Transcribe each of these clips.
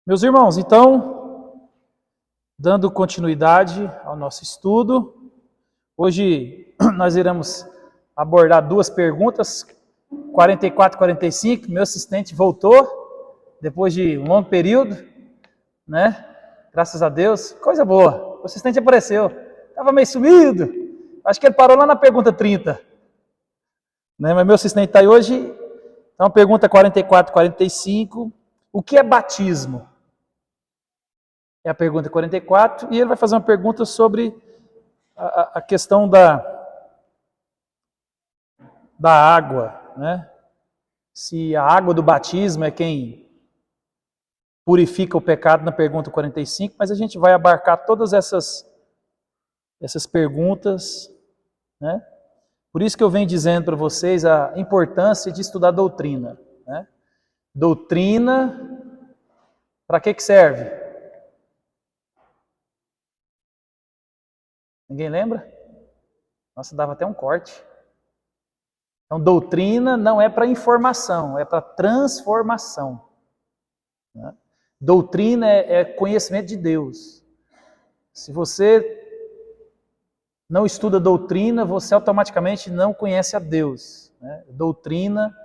Meus irmãos, então, dando continuidade ao nosso estudo, hoje nós iremos abordar duas perguntas, 44 e 45. Meu assistente voltou, depois de um longo período, né? Graças a Deus, coisa boa, o assistente apareceu, estava meio sumido, acho que ele parou lá na pergunta 30, né? Mas meu assistente está aí hoje. Então, pergunta 44 e 45, o que é batismo? É a pergunta 44, e ele vai fazer uma pergunta sobre a questão da água, né? Se a água do batismo é quem purifica o pecado, na pergunta 45, mas a gente vai abarcar todas essas perguntas, né? Por isso que eu venho dizendo para vocês a importância de estudar doutrina, né? Doutrina, para que serve? Ninguém lembra? Nossa, dava até um corte. Então, doutrina não é para informação, é para transformação. Né? Doutrina é conhecimento de Deus. Se você não estuda doutrina, você automaticamente não conhece a Deus. Né? Doutrina,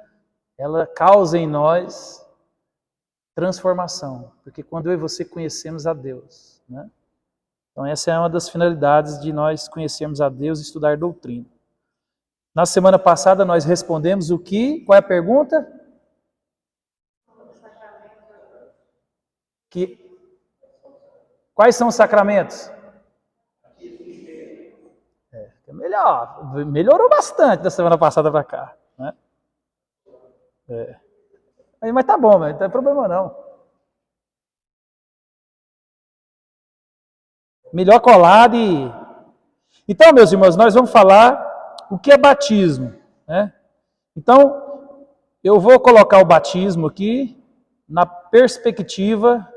ela causa em nós transformação, porque quando eu e você conhecemos a Deus, né? Então essa é uma das finalidades de nós conhecermos a Deus e estudar doutrina. Na semana passada nós respondemos o que? Qual é a pergunta? Quais são os sacramentos? Melhorou bastante da semana passada para cá, né? Mas tá bom, não tem problema não. Melhor colado e... Então, meus irmãos, nós vamos falar o que é batismo, né? Então, eu vou colocar o batismo aqui na perspectiva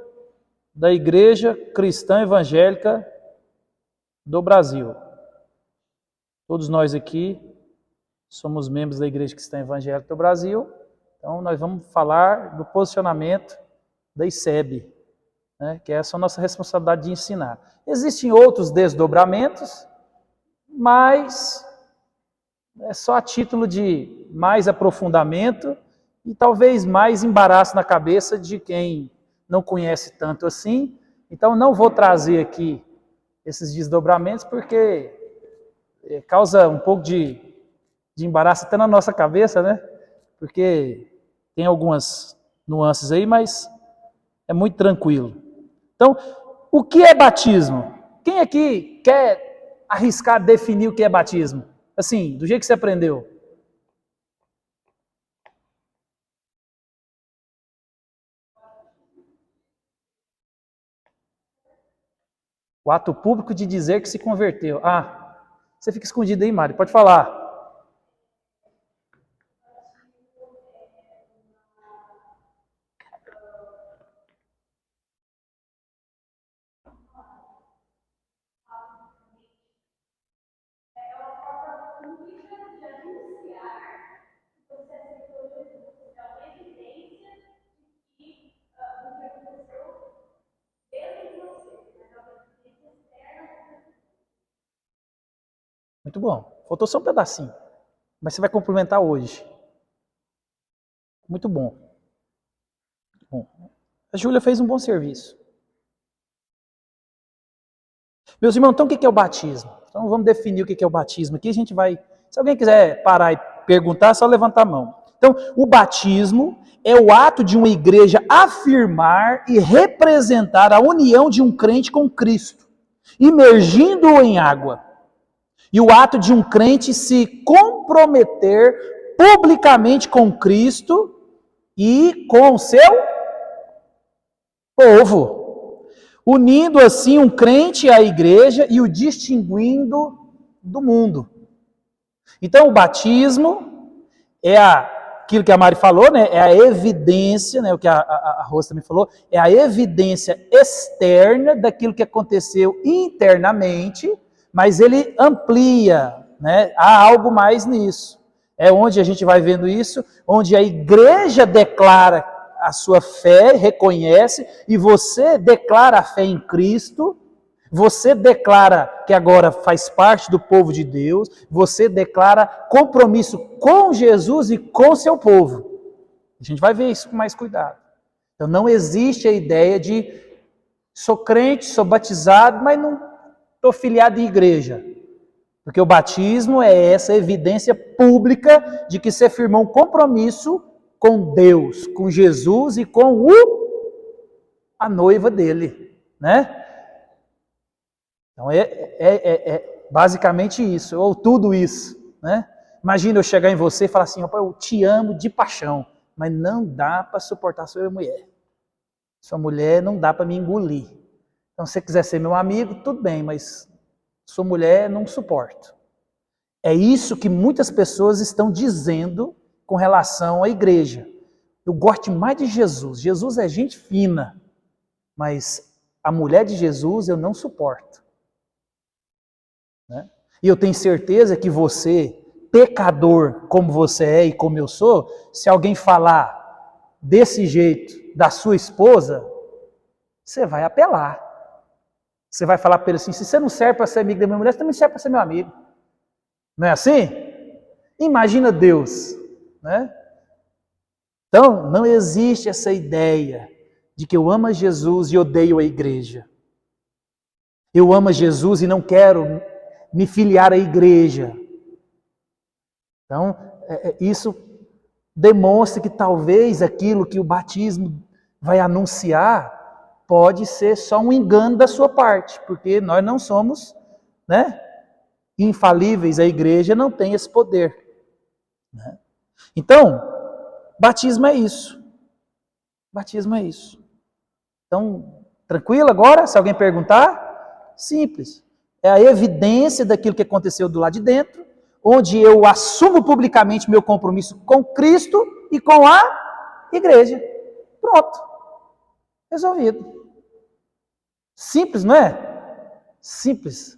da Igreja Cristã Evangélica do Brasil. Todos nós aqui somos membros da Igreja Cristã Evangélica do Brasil, então nós vamos falar do posicionamento da ICEB, né, que é essa a nossa responsabilidade de ensinar. Existem outros desdobramentos, mas é só a título de mais aprofundamento e talvez mais embaraço na cabeça de quem não conhece tanto assim. Então não vou trazer aqui esses desdobramentos porque causa um pouco de embaraço até na nossa cabeça, né? Porque tem algumas nuances aí, mas é muito tranquilo. Então, o que é batismo? Quem aqui quer arriscar definir o que é batismo? Assim, do jeito que você aprendeu. O ato público de dizer que se converteu. Ah, você fica escondido aí, Mari, pode falar. Muito bom. Faltou só um pedacinho. Mas você vai complementar hoje. Muito bom. A Júlia fez um bom serviço. Meus irmãos, então o que é o batismo? Então vamos definir o que é o batismo. Aqui a gente vai... Se alguém quiser parar e perguntar, é só levantar a mão. Então, o batismo é o ato de uma igreja afirmar e representar a união de um crente com Cristo, imergindo-o em água. E o ato de um crente se comprometer publicamente com Cristo e com o seu povo, unindo assim um crente à igreja e o distinguindo do mundo. Então o batismo é aquilo que a Mari falou, né? É a evidência, né? O que a Rosa também falou, é a evidência externa daquilo que aconteceu internamente, mas ele amplia, né? Há algo mais nisso. É onde a gente vai vendo isso, onde a igreja declara a sua fé, reconhece, e você declara a fé em Cristo, você declara que agora faz parte do povo de Deus, você declara compromisso com Jesus e com seu povo. A gente vai ver isso com mais cuidado. Então não existe a ideia de sou crente, sou batizado, mas não estou filiado em igreja. Porque o batismo é essa evidência pública de que você firmou um compromisso com Deus, com Jesus e com a noiva dele, né? Então é basicamente isso, ou tudo isso, né? Imagina eu chegar em você e falar assim, eu te amo de paixão, mas não dá para suportar sua mulher. Sua mulher não dá para me engolir. Então se você quiser ser meu amigo, tudo bem, mas sua mulher não suporto. É isso que muitas pessoas estão dizendo com relação à igreja. Eu gosto mais de Jesus. Jesus é gente fina, mas a mulher de Jesus eu não suporto. Né? E eu tenho certeza que você, pecador como você é e como eu sou, se alguém falar desse jeito da sua esposa, você vai apelar. Você vai falar para ele assim, se você não serve para ser amigo da minha mulher, você também serve para ser meu amigo. Não é assim? Imagina Deus, né? Então, não existe essa ideia de que eu amo Jesus e odeio a igreja. Eu amo Jesus e não quero me filiar à igreja. Então, isso demonstra que talvez aquilo que o batismo vai anunciar pode ser só um engano da sua parte, porque nós não somos, né, infalíveis, a igreja não tem esse poder. Né? Então, batismo é isso. Batismo é isso. Então, tranquilo agora? Se alguém perguntar, simples. É a evidência daquilo que aconteceu do lado de dentro, onde eu assumo publicamente meu compromisso com Cristo e com a igreja. Pronto. Resolvido. Simples, não é? Simples.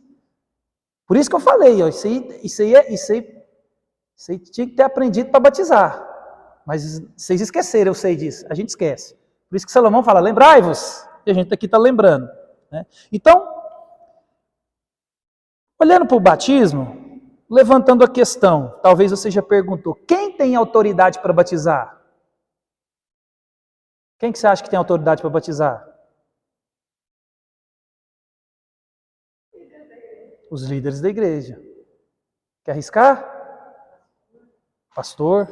Por isso que eu falei, ó, isso aí tinha que ter aprendido para batizar. Mas vocês esqueceram, eu sei disso. A gente esquece. Por isso que Salomão fala, lembrai-vos. E a gente aqui está lembrando. Né? Então, olhando para o batismo, levantando a questão, talvez você já perguntou, quem tem autoridade para batizar? Quem que você acha que tem autoridade para batizar? Os líderes da igreja. Quer arriscar? Pastor,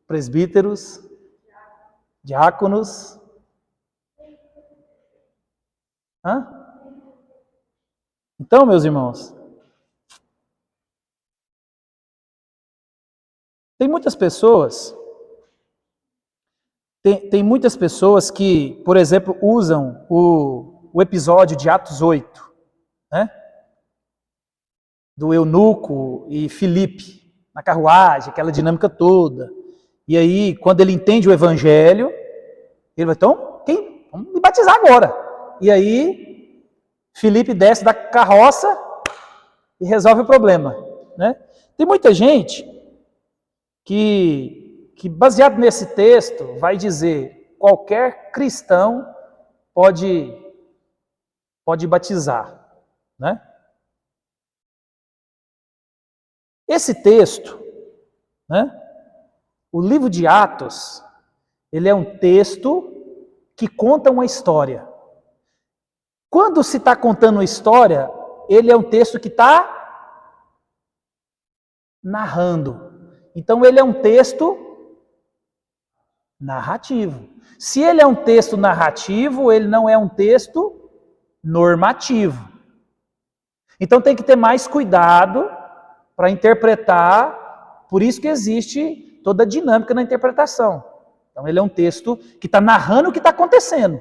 presbíteros, diáconos. Hã? Então, meus irmãos, tem muitas pessoas que, por exemplo, usam o episódio de Atos 8, né? Do eunuco e Filipe, na carruagem, aquela dinâmica toda. E aí, quando ele entende o evangelho, ele vai, então, vamos me batizar agora. E aí, Filipe desce da carroça e resolve o problema. Né? Tem muita gente que, baseado nesse texto, vai dizer, qualquer cristão pode batizar. Né? Esse texto, né, o livro de Atos, ele é um texto que conta uma história. Quando se está contando uma história, ele é um texto que está narrando. Então ele é um texto narrativo. Se ele é um texto narrativo, ele não é um texto normativo. Então tem que ter mais cuidado para interpretar, por isso que existe toda a dinâmica na interpretação. Então ele é um texto que está narrando o que está acontecendo.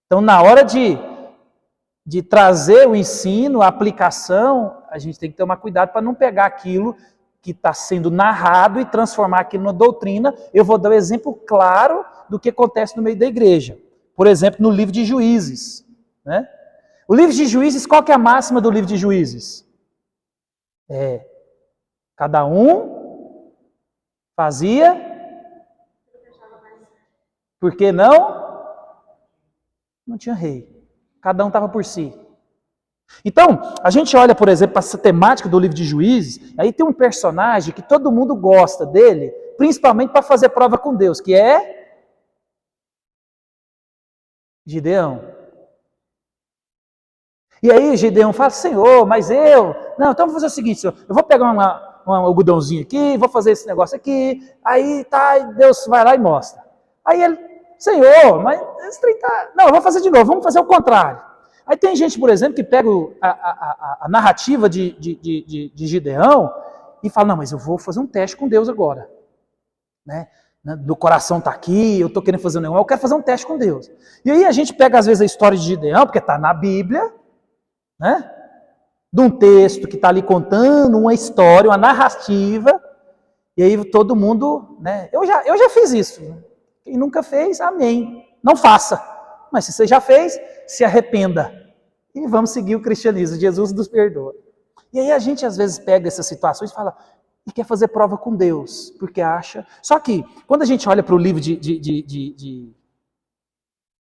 Então na hora de trazer o ensino, a aplicação, a gente tem que tomar cuidado para não pegar aquilo que está sendo narrado e transformar aquilo numa doutrina. Eu vou dar um exemplo claro do que acontece no meio da igreja. Por exemplo, no livro de Juízes. Né? O livro de Juízes, qual que é a máxima do livro de Juízes? Cada um fazia Porque não tinha rei. Cada um estava por si. Então, a gente olha, por exemplo, para essa temática do livro de Juízes, aí tem um personagem que todo mundo gosta dele, principalmente para fazer prova com Deus, que é Gideão. E aí Gideão fala, Senhor, mas não, então vou fazer o seguinte, Senhor, eu vou pegar um algodãozinho aqui, vou fazer esse negócio aqui, aí tá, Deus vai lá e mostra. Aí ele, Senhor, mas esse trem tá... Não, eu vou fazer de novo, vamos fazer o contrário. Aí tem gente, por exemplo, que pega a narrativa de Gideão e fala, não, mas eu vou fazer um teste com Deus agora. Né? Do coração está aqui, eu estou querendo fazer um negócio, eu quero fazer um teste com Deus. E aí a gente pega às vezes a história de Gideão, porque está na Bíblia, né? De um texto que está ali contando uma história, uma narrativa, e aí todo mundo, né? Eu já fiz isso. Quem nunca fez, amém. Não faça. Mas se você já fez, se arrependa. E vamos seguir o cristianismo. Jesus nos perdoa. E aí a gente às vezes pega essas situações e fala, e quer fazer prova com Deus, porque acha... Só que, quando a gente olha para o livro de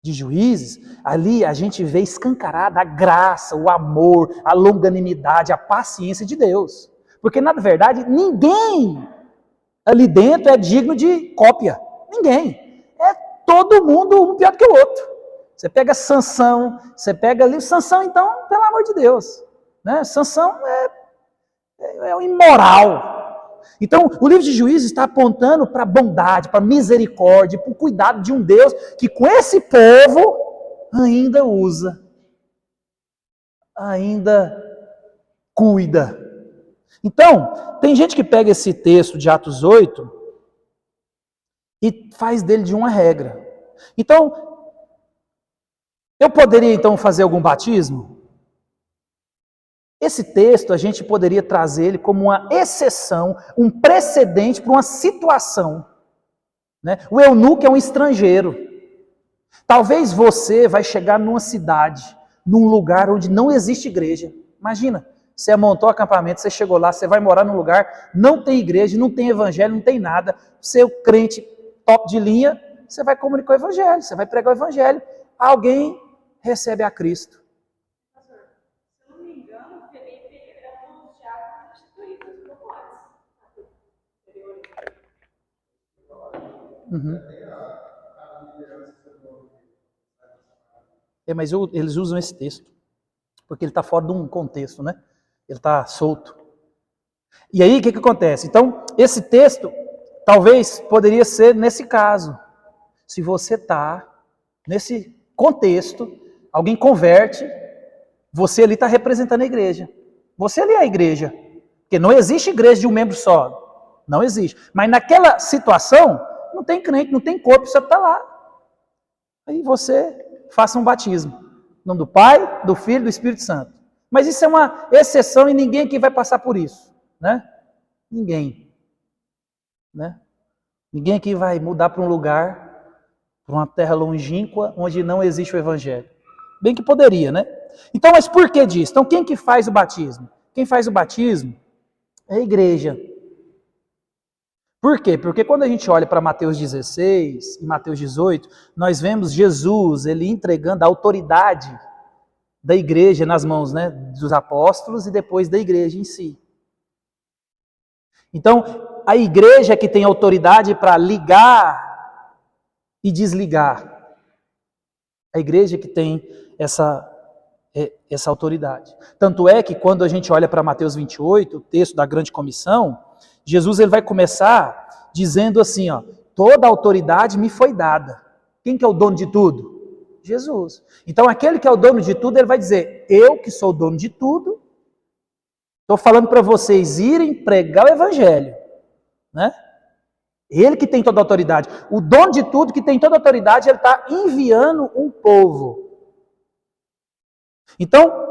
Juízes, ali a gente vê escancarada a graça, o amor, a longanimidade, a paciência de Deus. Porque, na verdade, ninguém ali dentro é digno de cópia. Ninguém. É todo mundo um pior do que o outro. Você pega Sansão, você pega ali... Sansão, então, pelo amor de Deus. Né? Sansão é um imoral. Então, o livro de Juízes está apontando para a bondade, para a misericórdia, para o cuidado de um Deus que com esse povo ainda usa, ainda cuida. Então, tem gente que pega esse texto de Atos 8 e faz dele de uma regra. Então, eu poderia então fazer algum batismo? Esse texto a gente poderia trazer ele como uma exceção, um precedente para uma situação. Né? O eunuco é um estrangeiro. Talvez você vai chegar numa cidade, num lugar onde não existe igreja. Imagina, você montou acampamento, você chegou lá, você vai morar num lugar, não tem igreja, não tem evangelho, não tem nada. Você é o crente top de linha, você vai comunicar o evangelho, você vai pregar o evangelho. Alguém recebe a Cristo. Uhum. Mas eles usam esse texto, porque ele está fora de um contexto, né? Ele está solto. E aí, o que acontece? Então, esse texto, talvez, poderia ser nesse caso. Se você está nesse contexto, alguém converte, você ali está representando a igreja. Você ali é a igreja. Porque não existe igreja de um membro só. Não existe. Mas naquela situação, não tem crente, não tem corpo, você está lá. Aí você faça um batismo. Em nome do Pai, do Filho e do Espírito Santo. Mas isso é uma exceção e ninguém aqui vai passar por isso. Né? Ninguém. Né? Ninguém aqui vai mudar para um lugar, para uma terra longínqua, onde não existe o Evangelho. Bem que poderia, né? Então, mas por que disso? Então, quem que faz o batismo? Quem faz o batismo é a igreja. Por quê? Porque quando a gente olha para Mateus 16 e Mateus 18, nós vemos Jesus, ele entregando a autoridade da igreja nas mãos, né, dos apóstolos e depois da igreja em si. Então, a igreja é que tem autoridade para ligar e desligar. A igreja é que tem essa autoridade. Tanto é que quando a gente olha para Mateus 28, o texto da grande comissão, Jesus ele vai começar dizendo assim, ó, toda a autoridade me foi dada. Quem que é o dono de tudo? Jesus. Então aquele que é o dono de tudo, ele vai dizer, eu que sou o dono de tudo, estou falando para vocês irem pregar o evangelho. Né? Ele que tem toda a autoridade. O dono de tudo, que tem toda a autoridade, ele está enviando um povo. Então,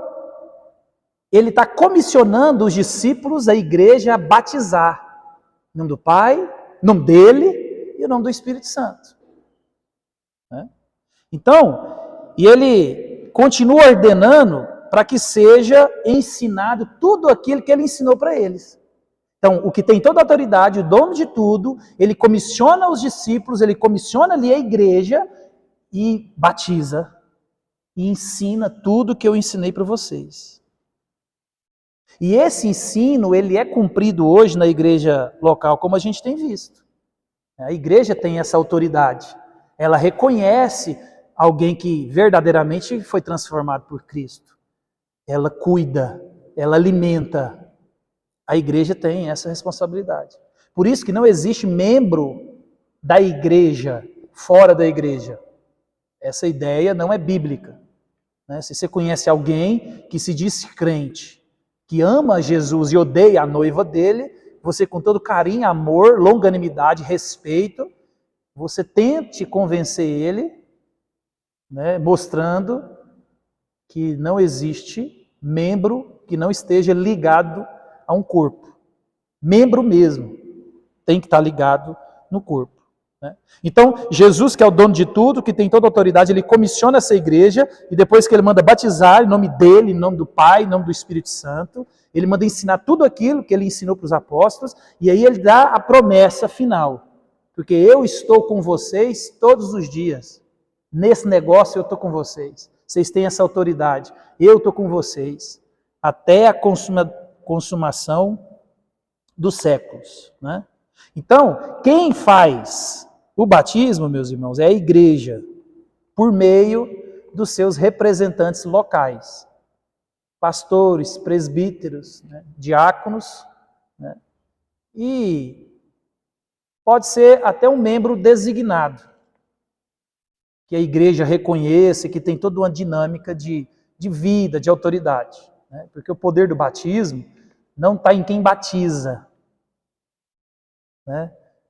ele está comissionando os discípulos, a igreja, a batizar. Em nome do Pai, em nome dele e em nome do Espírito Santo. Né? Então, e ele continua ordenando para que seja ensinado tudo aquilo que ele ensinou para eles. Então, o que tem toda a autoridade, o dono de tudo, ele comissiona os discípulos, ele comissiona ali a igreja e batiza e ensina tudo que eu ensinei para vocês. E esse ensino, ele é cumprido hoje na igreja local, como a gente tem visto. A igreja tem essa autoridade. Ela reconhece alguém que verdadeiramente foi transformado por Cristo. Ela cuida, ela alimenta. A igreja tem essa responsabilidade. Por isso que não existe membro da igreja fora da igreja. Essa ideia não é bíblica. Se você conhece alguém que se diz crente, que ama Jesus e odeia a noiva dele, você com todo carinho, amor, longanimidade, respeito, você tente convencer ele, mostrando que não existe membro que não esteja ligado a um corpo. Membro mesmo tem que estar ligado no corpo. Então, Jesus, que é o dono de tudo, que tem toda a autoridade, ele comissiona essa igreja e depois que ele manda batizar em nome dele, em nome do Pai, em nome do Espírito Santo, ele manda ensinar tudo aquilo que ele ensinou para os apóstolos e aí ele dá a promessa final. Porque eu estou com vocês todos os dias. Nesse negócio eu estou com vocês. Vocês têm essa autoridade. Eu estou com vocês até a consumação dos séculos. Então, quem faz o batismo, meus irmãos, é a igreja, por meio dos seus representantes locais. Pastores, presbíteros, diáconos, e pode ser até um membro designado, que a igreja reconheça, que tem toda uma dinâmica de vida, de autoridade. Porque o poder do batismo não está em quem batiza.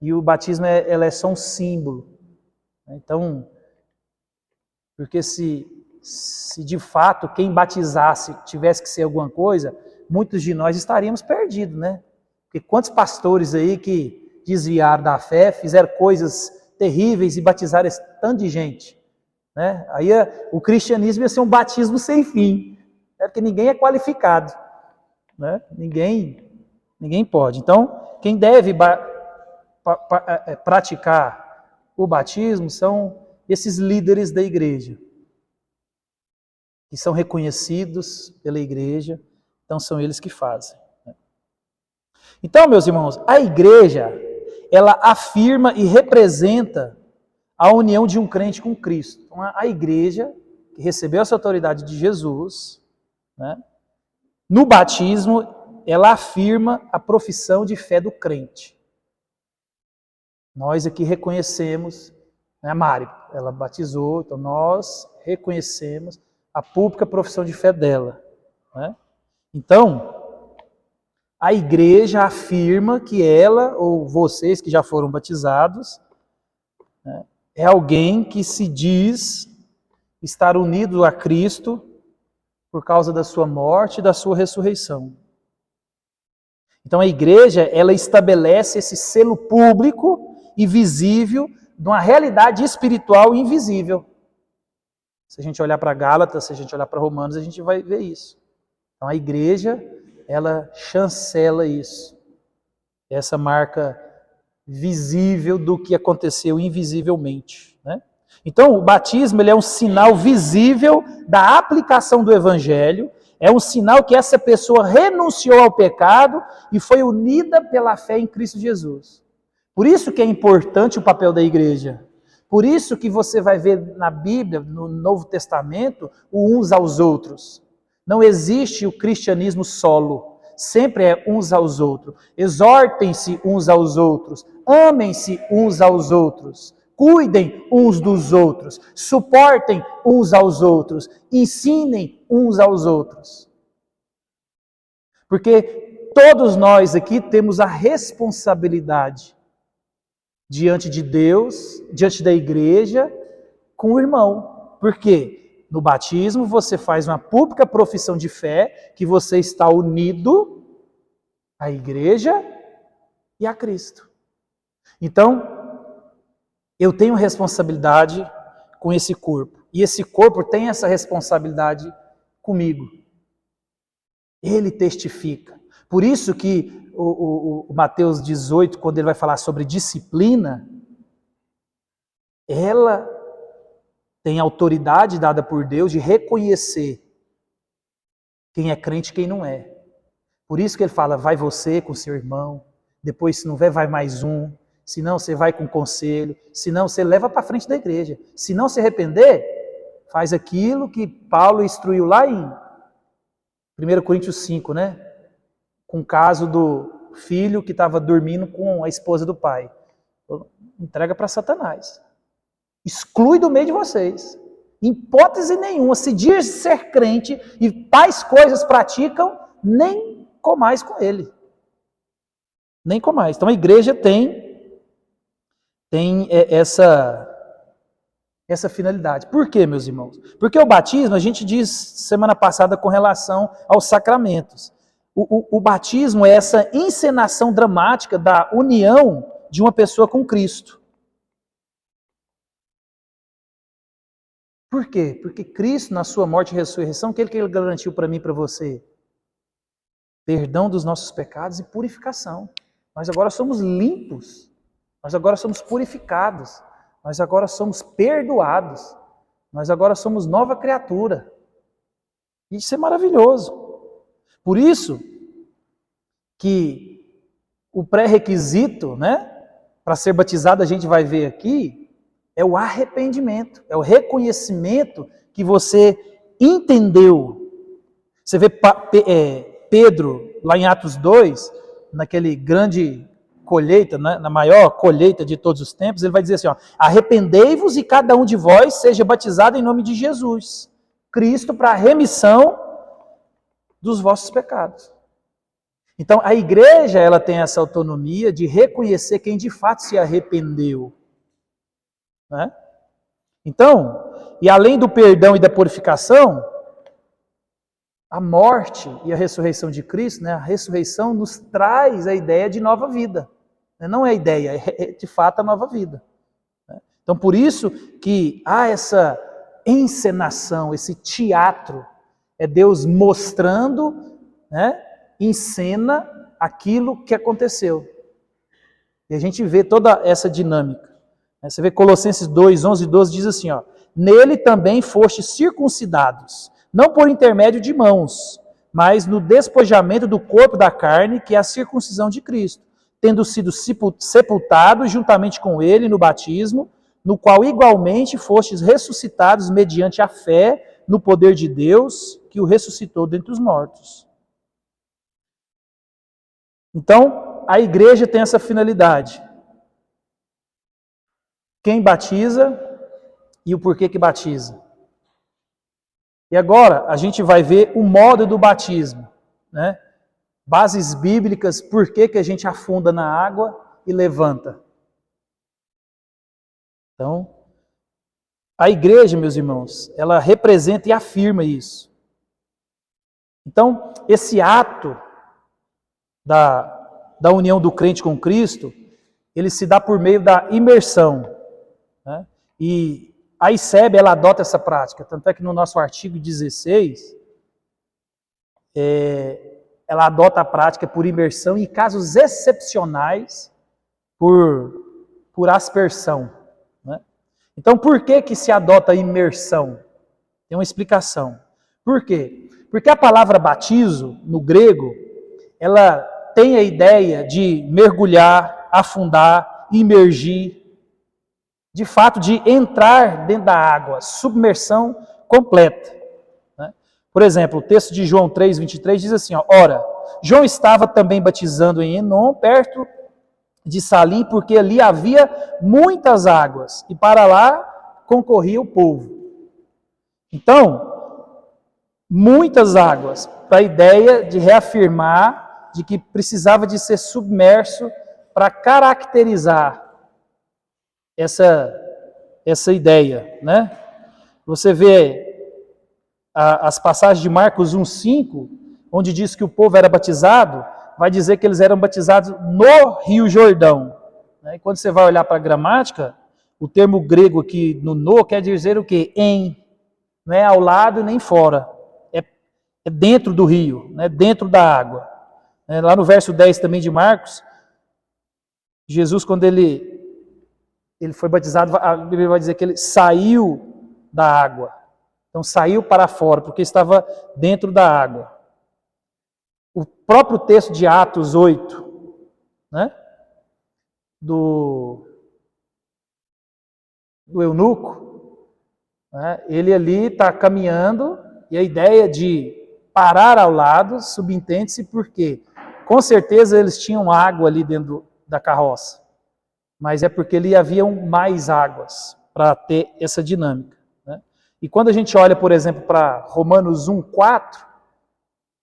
E o batismo ela é só um símbolo. Então, porque se de fato quem batizasse tivesse que ser alguma coisa, muitos de nós estaríamos perdidos, Porque quantos pastores aí que desviaram da fé, fizeram coisas terríveis e batizaram esse tanto de gente, Aí o cristianismo ia ser um batismo sem fim, porque ninguém é qualificado, Ninguém pode. Então, quem deve praticar o batismo são esses líderes da igreja, que são reconhecidos pela igreja, então são eles que fazem. Então, meus irmãos, a igreja, ela afirma e representa a união de um crente com Cristo. Então, a igreja, que recebeu essa autoridade de Jesus, no batismo, ela afirma a profissão de fé do crente. Nós aqui reconhecemos, a Mari, ela batizou, então nós reconhecemos a pública profissão de fé dela. Então, a igreja afirma que ela, ou vocês que já foram batizados, é alguém que se diz estar unido a Cristo por causa da sua morte e da sua ressurreição. Então a igreja, ela estabelece esse selo público e visível de uma realidade espiritual invisível. Se a gente olhar para Gálatas, se a gente olhar para Romanos, a gente vai ver isso. Então a igreja, ela chancela isso. Essa marca visível do que aconteceu invisivelmente. Então o batismo ele é um sinal visível da aplicação do evangelho, é um sinal que essa pessoa renunciou ao pecado e foi unida pela fé em Cristo Jesus. Por isso que é importante o papel da igreja. Por isso que você vai ver na Bíblia, no Novo Testamento, o uns aos outros. Não existe o cristianismo solo. Sempre é uns aos outros. Exortem-se uns aos outros. Amem-se uns aos outros. Cuidem uns dos outros. Suportem uns aos outros. Ensinem uns aos outros. Porque todos nós aqui temos a responsabilidade diante de Deus, diante da igreja, com o irmão. Por quê? No batismo você faz uma pública profissão de fé que você está unido à igreja e a Cristo. Então, eu tenho responsabilidade com esse corpo. E esse corpo tem essa responsabilidade comigo. Ele testifica. Por isso que o Mateus 18, quando ele vai falar sobre disciplina, ela tem autoridade dada por Deus de reconhecer quem é crente e quem não é. Por isso que ele fala, vai você com seu irmão, depois se não vai mais um, se não você vai com conselho, se não você leva para frente da igreja. Se não se arrepender, faz aquilo que Paulo instruiu lá em 1 Coríntios 5, né? Com o caso do filho que estava dormindo com a esposa do pai. Entrega para Satanás. Exclui do meio de vocês. Em hipótese nenhuma, se diz ser crente e tais coisas praticam, nem comais com ele. Nem comais. Então a igreja tem essa finalidade. Por quê, meus irmãos? Porque o batismo, a gente diz semana passada com relação aos sacramentos. O batismo é essa encenação dramática da união de uma pessoa com Cristo. Por quê? Porque Cristo, na sua morte e ressurreição, o que ele garantiu para mim e para você? Perdão dos nossos pecados e purificação. Nós agora somos limpos. Nós agora somos purificados. Nós agora somos perdoados. Nós agora somos nova criatura. Isso é maravilhoso. Por isso que o pré-requisito, né, para ser batizado, a gente vai ver aqui, é o arrependimento, é o reconhecimento que você entendeu. Você vê Pedro, lá em Atos 2, naquele grande colheita, né, na maior colheita de todos os tempos, ele vai dizer assim, ó, arrependei-vos e cada um de vós seja batizado em nome de Jesus, Cristo, para a remissão dos vossos pecados. Então, a igreja, ela tem essa autonomia de reconhecer quem de fato se arrependeu. Né? Então, e além do perdão e da purificação, a morte e a ressurreição de Cristo, né, a ressurreição nos traz a ideia de nova vida. Não é a ideia, é de fato a nova vida. Então, por isso que há essa encenação, esse teatro, é Deus mostrando, né, em cena aquilo que aconteceu. E a gente vê toda essa dinâmica. Você vê Colossenses 2, 11 e 12, diz assim, ó, nele também fostes circuncidados, não por intermédio de mãos, mas no despojamento do corpo da carne, que é a circuncisão de Cristo, tendo sido sepultados juntamente com ele no batismo, no qual igualmente fostes ressuscitados mediante a fé no poder de Deus, que o ressuscitou dentre os mortos. Então, a igreja tem essa finalidade. Quem batiza e o porquê que batiza. E agora, a gente vai ver o modo do batismo, né? Bases bíblicas, por que a gente afunda na água e levanta. Então, a igreja, meus irmãos, ela representa e afirma isso. Então, esse ato da união do crente com Cristo, ele se dá por meio da imersão. Né? E a ICEB, ela adota essa prática, tanto é que no nosso artigo 16, ela adota a prática por imersão em casos excepcionais por aspersão. Né? Então, por que se adota a imersão? Tem uma explicação. Por quê? Porque a palavra batizo, no grego, ela tem a ideia de mergulhar, afundar, imergir, de fato, de entrar dentro da água, submersão completa. Né? Por exemplo, o texto de João 3, 23 diz assim, ó, ora, João estava também batizando em Enom, perto de Salim, porque ali havia muitas águas, e para lá concorria o povo. Então, muitas águas, para a ideia de reafirmar de que precisava de ser submerso para caracterizar essa ideia, né? Você vê as passagens de Marcos 1,5, onde diz que o povo era batizado, vai dizer que eles eram batizados no Rio Jordão. Né? E quando você vai olhar para a gramática, o termo grego aqui no quer dizer o quê? Em, não é ao lado nem fora, é dentro do rio, né? Dentro da água. Lá no verso 10 também de Marcos, Jesus, quando ele foi batizado, a Bíblia vai dizer que ele saiu da água. Então saiu para fora, porque estava dentro da água. O próprio texto de Atos 8, né, do eunuco, né, ele ali está caminhando, e a ideia de parar ao lado subentende-se porque, com certeza, eles tinham água ali dentro da carroça, mas é porque ali haviam mais águas para ter essa dinâmica. Né? E quando a gente olha, por exemplo, para Romanos 1,4,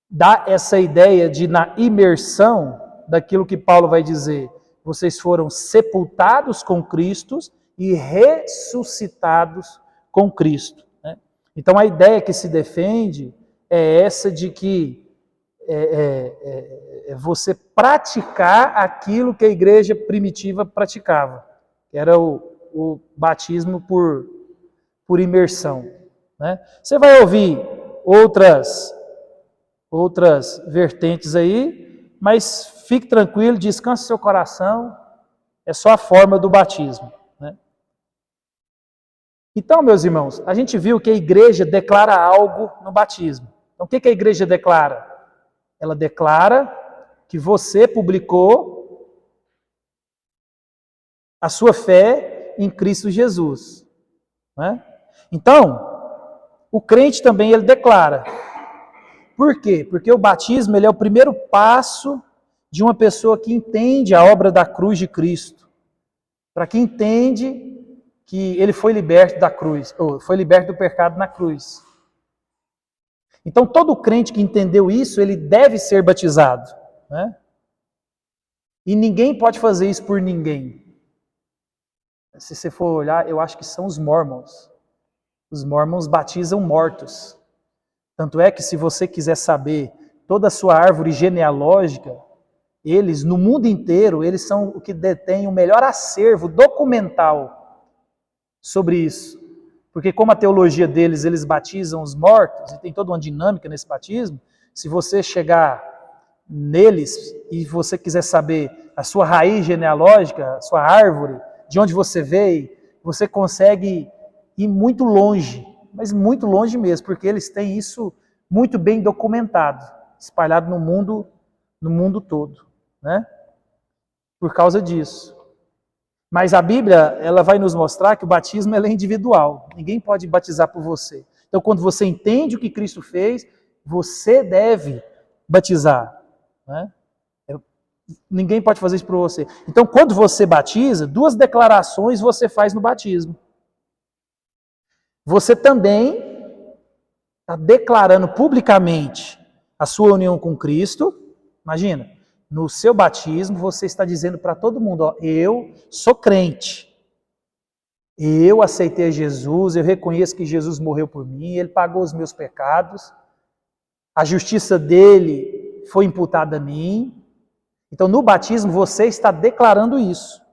dá essa ideia de, na imersão daquilo que Paulo vai dizer, vocês foram sepultados com Cristo e ressuscitados com Cristo. Né? Então a ideia que se defende é essa de que você praticar aquilo que a igreja primitiva praticava, que era o batismo por imersão. Né? Você vai ouvir outras vertentes aí, mas fique tranquilo, descanse seu coração, é só a forma do batismo. Né? Então, meus irmãos, a gente viu que a igreja declara algo no batismo. Então, o que a igreja declara? Ela declara que você publicou a sua fé em Cristo Jesus. Né? Então, o crente também ele declara. Por quê? Porque o batismo ele é o primeiro passo de uma pessoa que entende a obra da cruz de Cristo. Para quem entende que ele foi liberto da cruz, ou foi liberto do pecado na cruz. Então, todo crente que entendeu isso, ele deve ser batizado. Né? E ninguém pode fazer isso por ninguém. Se você for olhar, eu acho que são os mormons. Os mormons batizam mortos. Tanto é que se você quiser saber toda a sua árvore genealógica, eles, no mundo inteiro, eles são o que detém o melhor acervo documental sobre isso. Porque como a teologia deles, eles batizam os mortos, e tem toda uma dinâmica nesse batismo, se você chegar neles e você quiser saber a sua raiz genealógica, a sua árvore, de onde você veio, você consegue ir muito longe, mas muito longe mesmo, porque eles têm isso muito bem documentado, espalhado no mundo todo, né? Por causa disso. Mas a Bíblia, ela vai nos mostrar que o batismo é individual. Ninguém pode batizar por você. Então, quando você entende o que Cristo fez, você deve batizar. Né? Ninguém pode fazer isso por você. Então, quando você batiza, 2 declarações você faz no batismo. Você também está declarando publicamente a sua união com Cristo. Imagina, no seu batismo você está dizendo para todo mundo, ó, eu sou crente. Eu aceitei Jesus, eu reconheço que Jesus morreu por mim, Ele pagou os meus pecados, a justiça dele foi imputada a mim. Então, no batismo, você está declarando isso.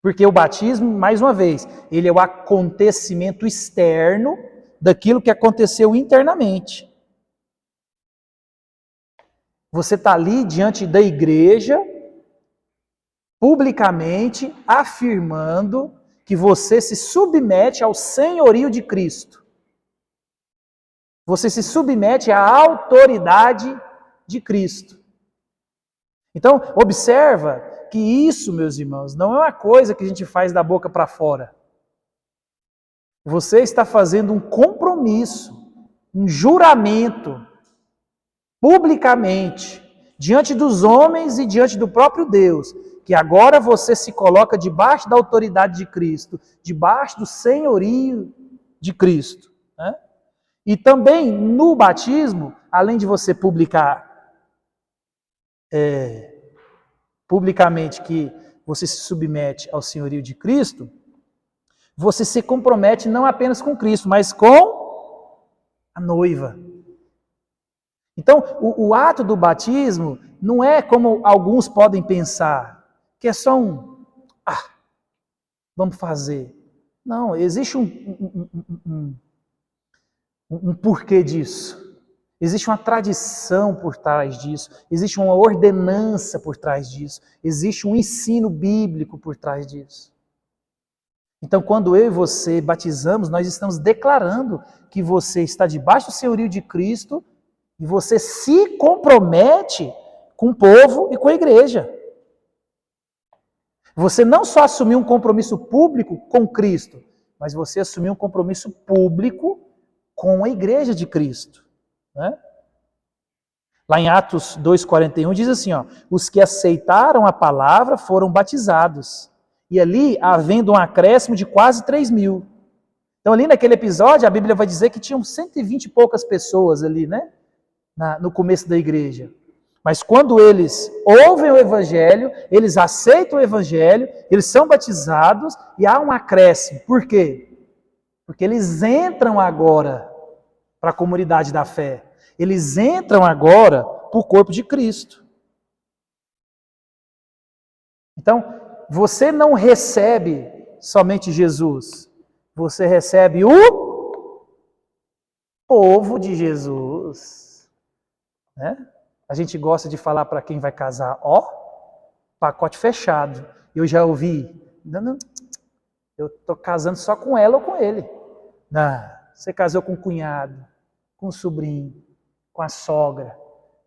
Porque o batismo, mais uma vez, ele é o acontecimento externo daquilo que aconteceu internamente. Você está ali diante da igreja, publicamente afirmando que você se submete ao senhorio de Cristo. Você se submete à autoridade de Cristo. Então, observa que isso, meus irmãos, não é uma coisa que a gente faz da boca para fora. Você está fazendo um compromisso, um juramento, publicamente, diante dos homens e diante do próprio Deus, que agora você se coloca debaixo da autoridade de Cristo, debaixo do senhorio de Cristo. Né? E também no batismo, além de você publicar publicamente que você se submete ao senhorio de Cristo, você se compromete não apenas com Cristo, mas com a noiva. Então, o ato do batismo não é como alguns podem pensar, que é só vamos fazer. Não, existe um porquê disso. Existe uma tradição por trás disso, existe uma ordenança por trás disso, existe um ensino bíblico por trás disso. Então, quando eu e você batizamos, nós estamos declarando que você está debaixo do senhorio de Cristo e você se compromete com o povo e com a igreja. Você não só assumiu um compromisso público com Cristo, mas você assumiu um compromisso público com a igreja de Cristo. Né? Lá em Atos 2,41 diz assim, ó, os que aceitaram a palavra foram batizados. E ali, havendo um acréscimo de quase 3.000. Então ali naquele episódio, a Bíblia vai dizer que tinham 120 e poucas pessoas ali, né? No começo da igreja. Mas quando eles ouvem o Evangelho, eles aceitam o Evangelho, eles são batizados e há um acréscimo. Por quê? Porque eles entram agora para a comunidade da fé. Eles entram agora para o corpo de Cristo. Então, você não recebe somente Jesus. Você recebe o povo de Jesus. Né? A gente gosta de falar para quem vai casar, ó, pacote fechado. Eu já ouvi, não, eu estou casando só com ela ou com ele. Não, você casou com o cunhado, com o sobrinho, com a sogra.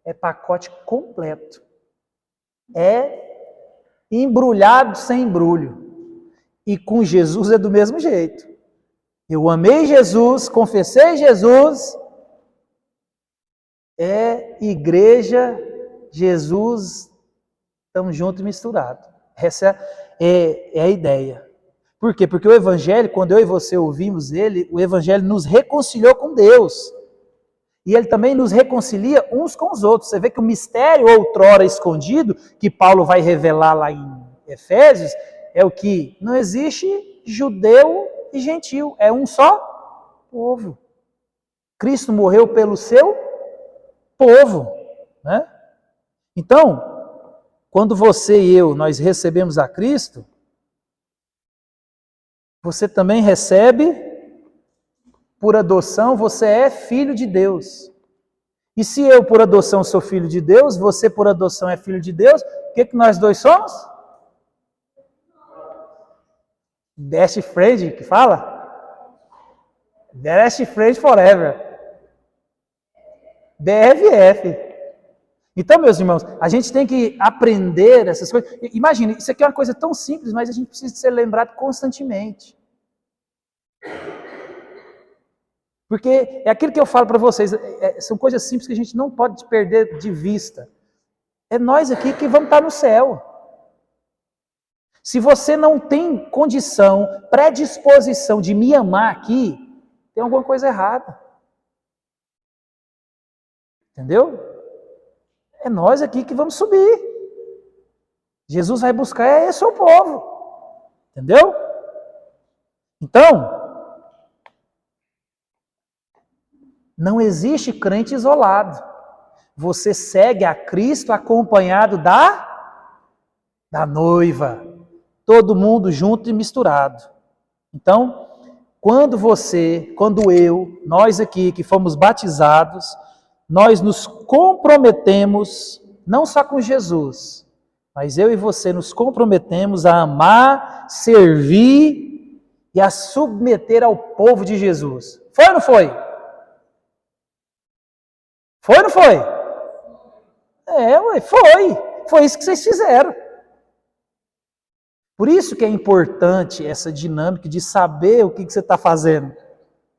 É pacote completo. É embrulhado sem embrulho. E com Jesus é do mesmo jeito. Eu amei Jesus, confessei Jesus. É igreja, Jesus, estamos juntos e misturados. Essa é a ideia. Por quê? Porque o Evangelho, quando eu e você ouvimos ele, o Evangelho nos reconciliou com Deus. E ele também nos reconcilia uns com os outros. Você vê que o mistério outrora escondido, que Paulo vai revelar lá em Efésios, é o que não existe judeu e gentil. É um só povo. Cristo morreu pelo seu povo, né? Então, quando você e eu, nós recebemos a Cristo, você também recebe, por adoção, você é filho de Deus. E se eu, por adoção, sou filho de Deus, você, por adoção, é filho de Deus, o que nós dois somos? Best friend, que fala? Best friend forever. BFF. Então, meus irmãos, a gente tem que aprender essas coisas. Imagine, isso aqui é uma coisa tão simples, mas a gente precisa ser lembrado constantemente. Porque é aquilo que eu falo para vocês, são coisas simples que a gente não pode perder de vista. É nós aqui que vamos estar no céu. Se você não tem condição, predisposição de me amar aqui, tem alguma coisa errada. Entendeu? É nós aqui que vamos subir. Jesus vai buscar esse o povo. Entendeu? Então, não existe crente isolado. Você segue a Cristo acompanhado da noiva. Todo mundo junto e misturado. Então, quando eu, nós aqui que fomos batizados, nós nos comprometemos, não só com Jesus, mas eu e você nos comprometemos a amar, servir e a submeter ao povo de Jesus. Foi ou não foi? Foi ou não foi? Foi isso que vocês fizeram. Por isso que é importante essa dinâmica de saber o que você está fazendo.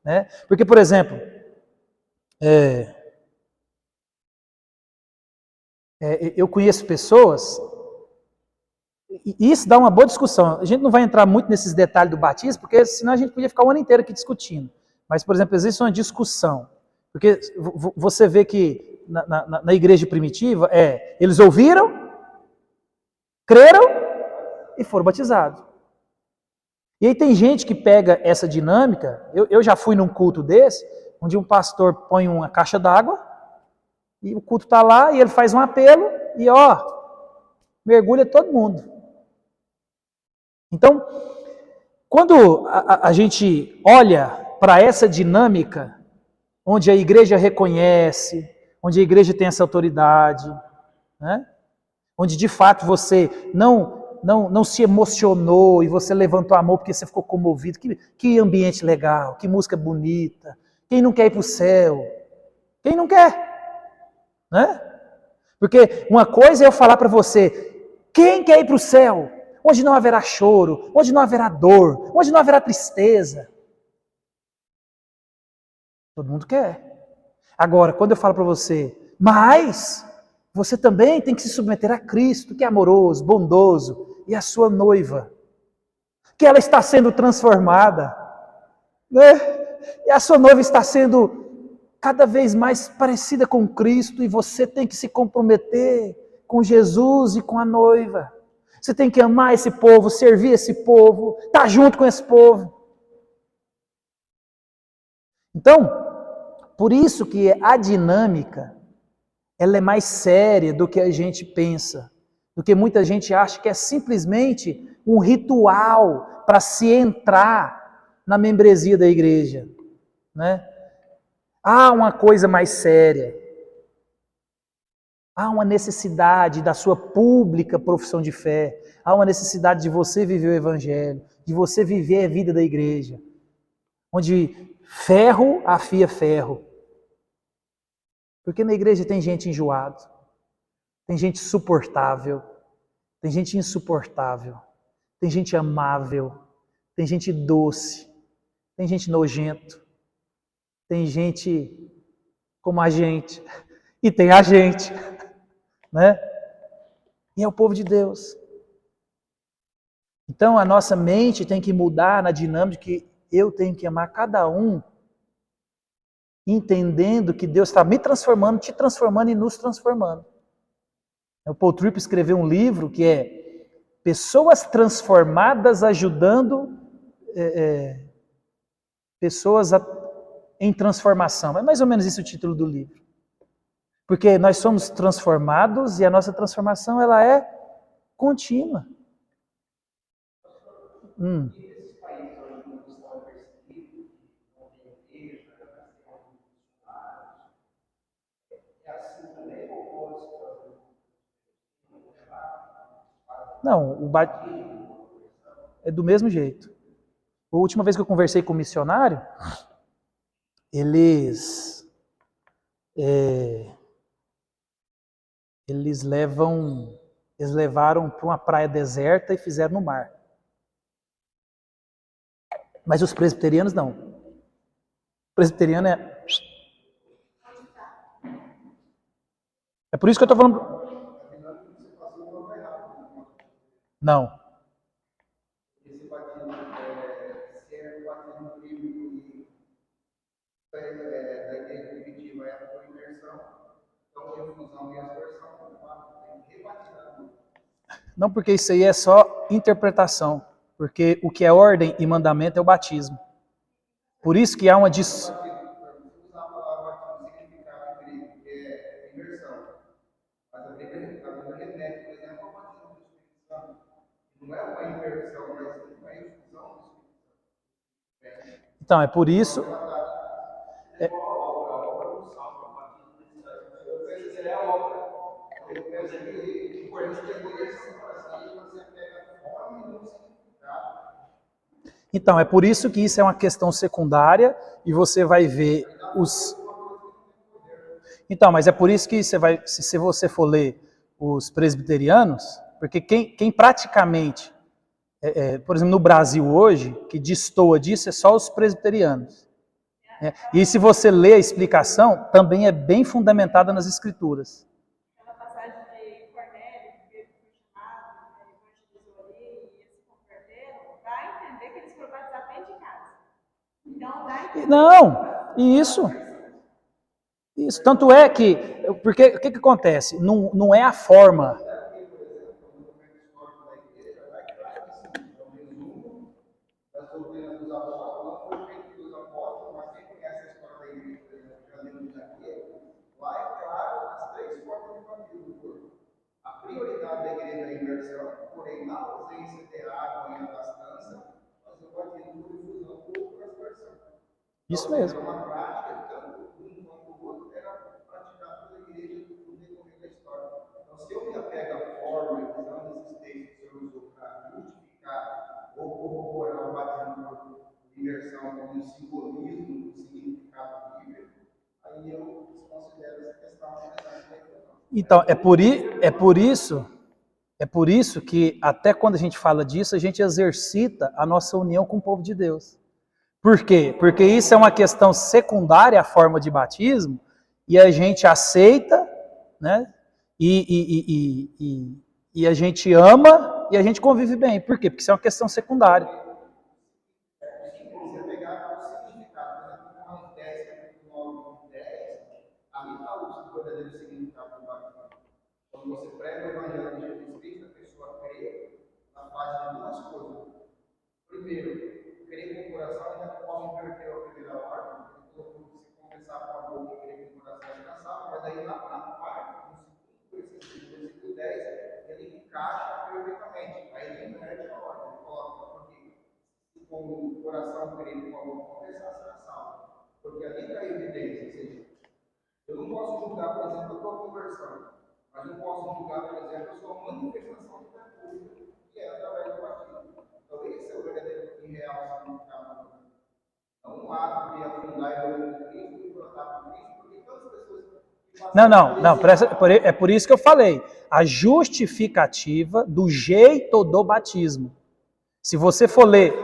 Né? Porque, por exemplo, eu conheço pessoas, e isso dá uma boa discussão. A gente não vai entrar muito nesses detalhes do batismo, porque senão a gente podia ficar o ano inteiro aqui discutindo. Mas, por exemplo, existe uma discussão. Porque você vê que na igreja primitiva, eles ouviram, creram e foram batizados. E aí tem gente que pega essa dinâmica, eu já fui num culto desse, onde um pastor põe uma caixa d'água, e o culto está lá, e ele faz um apelo, e mergulha todo mundo. Então, quando a gente olha para essa dinâmica, onde a igreja reconhece, onde a igreja tem essa autoridade, né? Onde de fato você não se emocionou e você levantou a mão porque você ficou comovido. Que ambiente legal, que música bonita. Quem não quer ir para o céu? Quem não quer? Né? Porque uma coisa é eu falar para você, quem quer ir para o céu? Onde não haverá choro, onde não haverá dor, onde não haverá tristeza. Todo mundo quer. Agora, quando eu falo para você, mas você também tem que se submeter a Cristo, que é amoroso, bondoso, e a sua noiva, que ela está sendo transformada, né? E a sua noiva está sendo cada vez mais parecida com Cristo, e você tem que se comprometer com Jesus e com a noiva. Você tem que amar esse povo, servir esse povo, estar junto com esse povo. Então, por isso que a dinâmica, ela é mais séria do que a gente pensa, do que muita gente acha que é simplesmente um ritual para se entrar na membresia da igreja, né? Há uma coisa mais séria, há uma necessidade da sua pública profissão de fé, há uma necessidade de você viver o evangelho, de você viver a vida da igreja, onde ferro afia ferro. Porque na igreja tem gente enjoada, tem gente suportável, tem gente insuportável, tem gente amável, tem gente doce, tem gente nojento, tem gente como a gente, e tem a gente, né? E é o povo de Deus. Então a nossa mente tem que mudar na dinâmica que eu tenho que amar cada um, entendendo que Deus está me transformando, te transformando e nos transformando. O Paul Tripp escreveu um livro que é Pessoas Transformadas Ajudando Pessoas em Transformação. É mais ou menos esse o título do livro. Porque nós somos transformados e a nossa transformação ela é contínua. Não, é do mesmo jeito. A última vez que eu conversei com um missionário, eles levaram para uma praia deserta e fizeram no mar. Mas os presbiterianos não. O presbiteriano é por isso que eu estou falando. Não. Não, porque isso aí é só interpretação. Porque o que é ordem e mandamento é o batismo. Por isso que há uma Então, é por isso. É... Então, é por isso que isso é uma questão secundária e você vai ver os. Então, mas é por isso que você vai, se você for ler os presbiterianos, porque quem praticamente, por exemplo, no Brasil hoje, que destoa disso é só os presbiterianos. Né? E se você ler a explicação, também é bem fundamentada nas escrituras. Aquela passagem de Cornélio, que foi chamado, evangelizou ali e se converteram, dá a entender que eles foram batizados dentro de casa. Então, dá a entender. Não, isso. Isso. Tanto é que, porque o que acontece? Não é a forma. Isso mesmo. um simbolismo, um significado bíblico, aí eu considero essa questão interessante. Então, é por isso que até quando a gente fala disso, a gente exercita a nossa união com o povo de Deus. Por quê? Porque isso é uma questão secundária à forma de batismo, e a gente aceita, né? E a gente ama e a gente convive bem. Por quê? Porque isso é uma questão secundária. Se você pegar o significado, por exemplo, Romanos 10, capítulo 9 e 10, ali está o verdadeiro significado do batismo. Quando você prega o Evangelho de Jesus Cristo, a pessoa crê na base de duas coisas. Primeiro, crer com o coração ainda pode inverter a primeira ordem, se confessar com a boca e crer com o coração ainda salvo, mas aí na parte, no versículo 10, ele encaixa perfeitamente. Aí ele inverte a ordem, ele coloca, porque se com o coração crer e com a boca confessar, será salvo. Porque ali está a evidência, ou seja, eu não posso julgar, por exemplo, a tua conversão, mas eu posso julgar, por exemplo, a sua manifestação de virtude, que é através do batismo. Então, esse é o verdadeiro e real significado. Não um ato de afundar a ideia de Cristo e brotar por Cristo, porque tantas pessoas. Não, é por isso que eu falei. A justificativa do jeito do batismo. Se você for ler,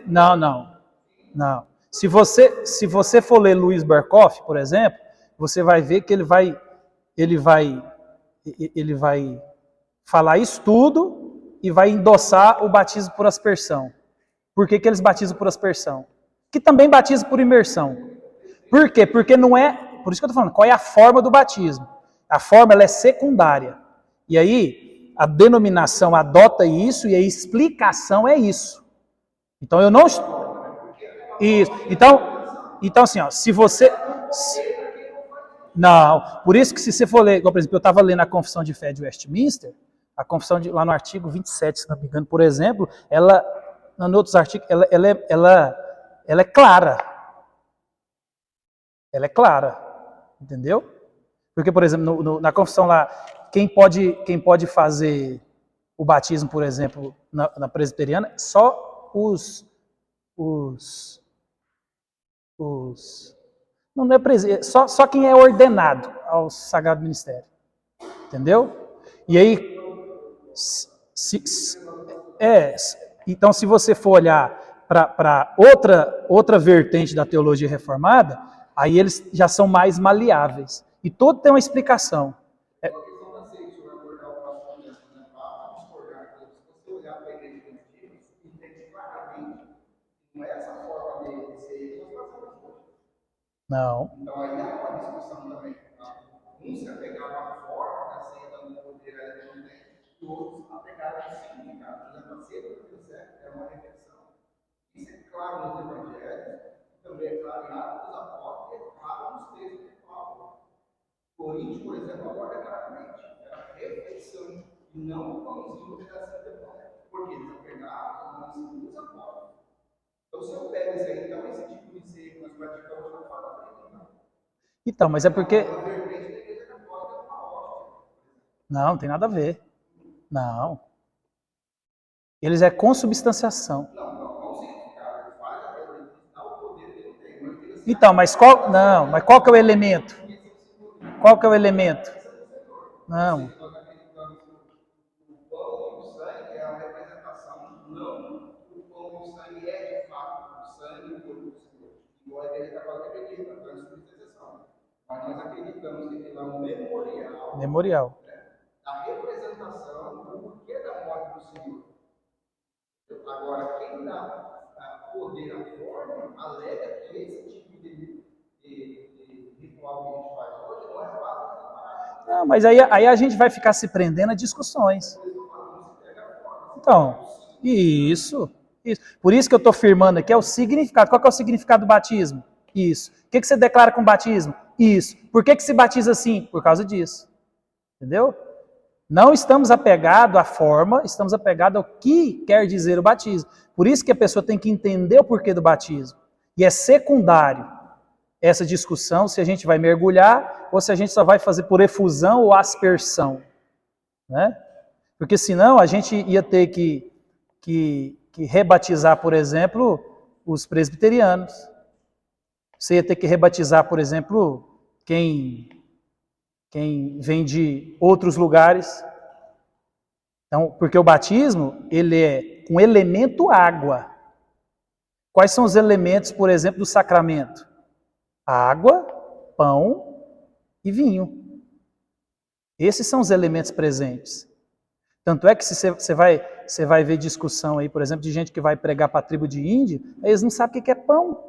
não. Se você for ler Luiz Berkoff, por exemplo, você vai ver que ele vai falar isso tudo e vai endossar o batismo por aspersão. Por que eles batizam por aspersão? Que também batizam por imersão. Por quê? Porque não é... Por isso que eu estou falando, qual é a forma do batismo? A forma ela é secundária. E aí, a denominação adota isso e a explicação é isso. Então, eu não... Isso. Então assim, ó, se você... Não, por isso que se você for ler, igual, por exemplo, eu estava lendo a Confissão de Fé de Westminster, a confissão lá no artigo 27, se não me engano, por exemplo, ela, em outros artigos, ela é clara. Ela é clara, entendeu? Porque, por exemplo, na confissão lá, quem pode fazer o batismo, por exemplo, na presbiteriana, só não é só quem é ordenado ao Sagrado Ministério, entendeu? E aí, então se você for olhar para outra vertente da teologia reformada, aí eles já são mais maleáveis. E todo tem uma explicação. A questão da ceia, se eu abordar o próximo tempo, né? Para discordar, se você olhar para a igreja primitiva, entende claramente que não é essa forma de ceia que nós fazemos hoje. Não. Então aí há uma discussão também. Uns se apegaram à forma da ceia dando poder a independente, e outros apegaram ao significado. Por exemplo, a ceia do Filho Certo era uma reflexão. Isso é claro nos evangelhos, também é claro em Atos dos Apóstolos, e é claro nos textos de Paulo. Coríntios, por exemplo, aborda claramente. Era reflexão e não um pãozinho, um pedacinho de pão. Porque eles apegaram ao ensino dos apóstolos. Então, se eu pego isso aí, então esse tipo de ceia que nós praticamos não fala para mim, não. Então, mas é porque... A vertente da igreja católica é uma hóstia. Não tem nada a ver. Não. Eles é consubstanciação. Não significado. Ele faz ele dá o poder que ele tem. Então, mas qual que é o elemento? Qual que é o elemento? Não. Nós acreditamos que o pão e o sangue é uma representação, não o pão e o sangue é de fato o sangue e o corpo do Senhor. Igual a igreja católica acredita, na transubstanciação. Mas nós acreditamos que ele é um memorial. A representação do porquê da morte do Senhor. Agora, quem dá poder à forma, alega que esse tipo de ritual que a gente faz hoje não é fácil de parar. Não, mas aí a gente vai ficar se prendendo a discussões. Então, isso. Por isso que eu estou afirmando aqui é o significado. Qual que é o significado do batismo? Isso. O que você declara com o batismo? Isso. Por que se batiza assim? Por causa disso. Entendeu? Não estamos apegados à forma, estamos apegados ao que quer dizer o batismo. Por isso que a pessoa tem que entender o porquê do batismo. E é secundário essa discussão se a gente vai mergulhar ou se a gente só vai fazer por efusão ou aspersão. Né? Porque senão a gente ia ter que que rebatizar, por exemplo, os presbiterianos. Você ia ter que rebatizar, por exemplo, quem vem de outros lugares. Então, porque o batismo, ele é com elemento água. Quais são os elementos, por exemplo, do sacramento? Água, pão e vinho. Esses são os elementos presentes. Tanto é que se você vai ver discussão aí, por exemplo, de gente que vai pregar para a tribo de índio, eles não sabem o que é pão.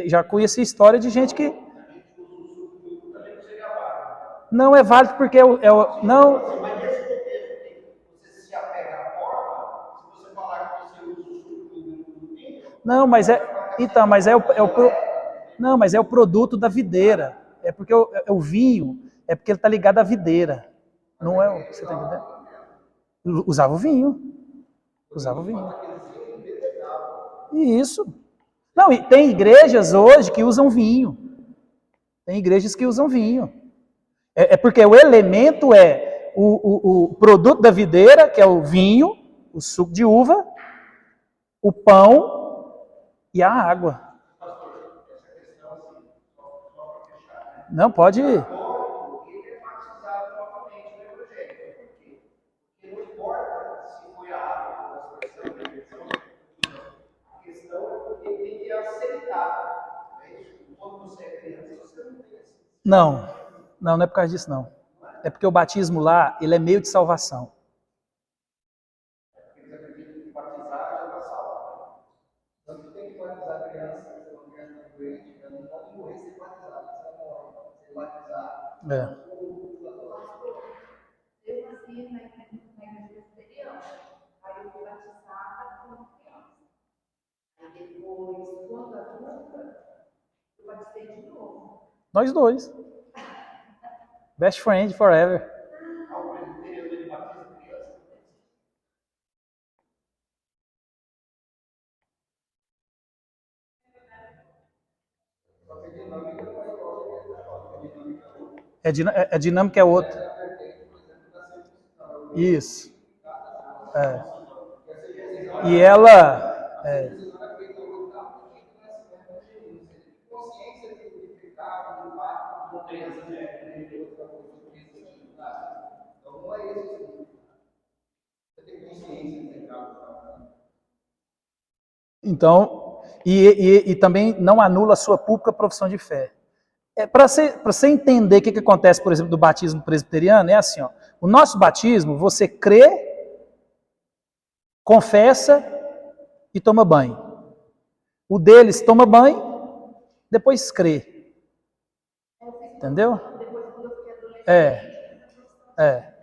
Já conheci história de gente que não é válido porque não. Não, mas então, mas não, mas é o produto da videira. É porque o vinho é porque ele está ligado à videira. Não é, você está entendendo? Usava o vinho. Usava o vinho. Isso. Não, e tem igrejas hoje que usam vinho. Tem igrejas que usam vinho. É porque o elemento é o produto da videira, que é o vinho, o suco de uva, o pão e a água. Não, pode ir. Não, não é por causa disso, não. É porque o batismo lá, ele é meio de salvação. É. Eu nasci na igreja presbiteriana, aí eu fui batizada como criança. Aí depois, quando adulta, eu batizei de novo. Nós dois. Best friend forever. A dinâmica é outra. Isso. É. E ela... Então, e também não anula a sua pública profissão de fé. Para você entender o que acontece, por exemplo, do batismo presbiteriano, é assim, ó, o nosso batismo, você crê, confessa e toma banho. O deles toma banho, depois crê. Entendeu? É.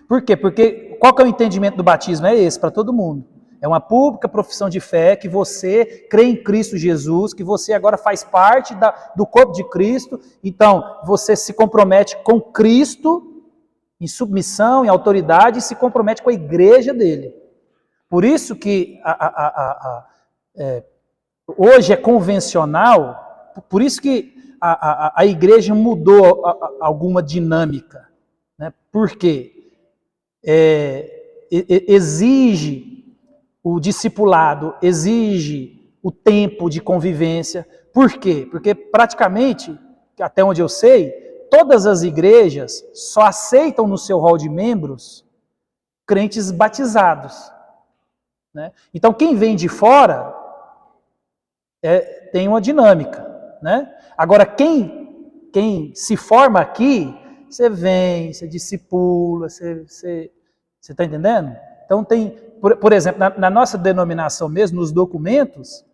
Por quê? Porque qual que é o entendimento do batismo? É esse, para todo mundo. É uma pública profissão de fé que você crê em Cristo Jesus, que você agora faz parte do corpo de Cristo. Então, você se compromete com Cristo em submissão, em autoridade, e se compromete com a igreja dele. Por isso que hoje é convencional, por isso que a igreja mudou alguma dinâmica. Né? Por quê? Exige o discipulado, exige o tempo de convivência. Por quê? Porque praticamente, até onde eu sei, todas as igrejas só aceitam no seu rol de membros crentes batizados. Né? Então quem vem de fora tem uma dinâmica. Né? Agora quem se forma aqui, você vem, você discipula, você está entendendo? Então tem, por exemplo, na nossa denominação mesmo, nos documentos,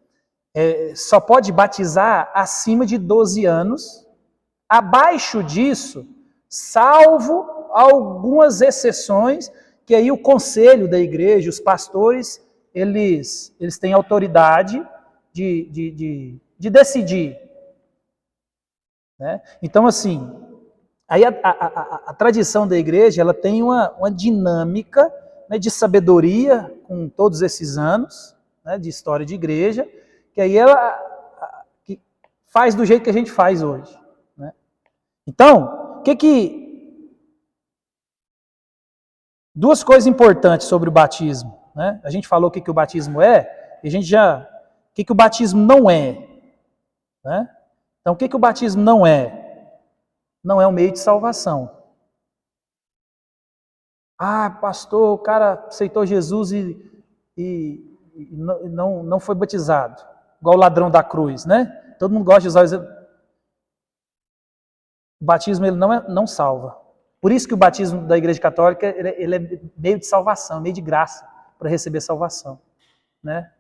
só pode batizar acima de 12 anos. Abaixo disso, salvo algumas exceções, que aí o conselho da igreja, os pastores, eles têm autoridade de decidir. Né? Então, assim, aí a tradição da igreja, ela tem uma dinâmica, né, de sabedoria com todos esses anos, né, de história de igreja, que aí ela que faz do jeito que a gente faz hoje. Né? Então, duas coisas importantes sobre o batismo. né? A gente falou o que o batismo é, e a gente já... O que o batismo não é, né? Então, o que o batismo não é? Não é um meio de salvação. Ah, pastor, o cara aceitou Jesus e não foi batizado. Igual o ladrão da cruz, né? Todo mundo gosta de usar o exemplo. O batismo ele não salva. Por isso que o batismo da Igreja Católica ele é meio de salvação, meio de graça para receber salvação, né?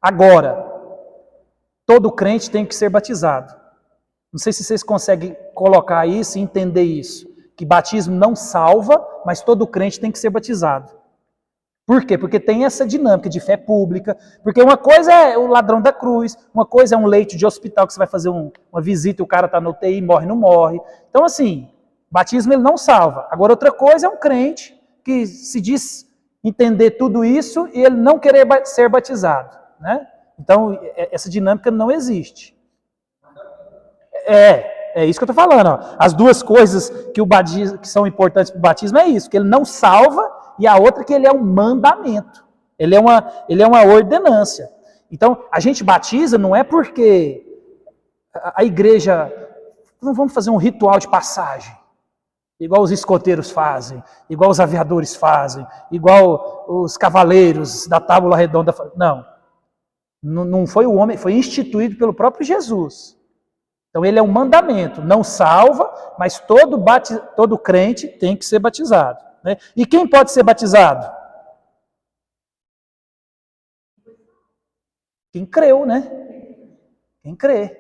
Agora, todo crente tem que ser batizado. Não sei se vocês conseguem colocar isso e entender isso. Que batismo não salva, mas todo crente tem que ser batizado. Por quê? Porque tem essa dinâmica de fé pública. Porque uma coisa é o ladrão da cruz, uma coisa é um leito de hospital que você vai fazer uma visita e o cara está no UTI, morre, não morre. Então, assim, batismo ele não salva. Agora, outra coisa é um crente que se diz entender tudo isso e ele não querer ser batizado, né? Então, essa dinâmica não existe. É isso que eu estou falando. Ó. As duas coisas que são importantes para o batismo é isso, que ele não salva e a outra que ele é um mandamento. Ele é uma ordenância. Então, a gente batiza não é porque a igreja... Não vamos fazer um ritual de passagem, igual os escoteiros fazem, igual os aviadores fazem, igual os cavaleiros da tábua redonda fazem. Não foi o homem, foi instituído pelo próprio Jesus. Então ele é um mandamento, não salva, mas todo crente tem que ser batizado, né? E quem pode ser batizado? Quem creu, né? Quem crê.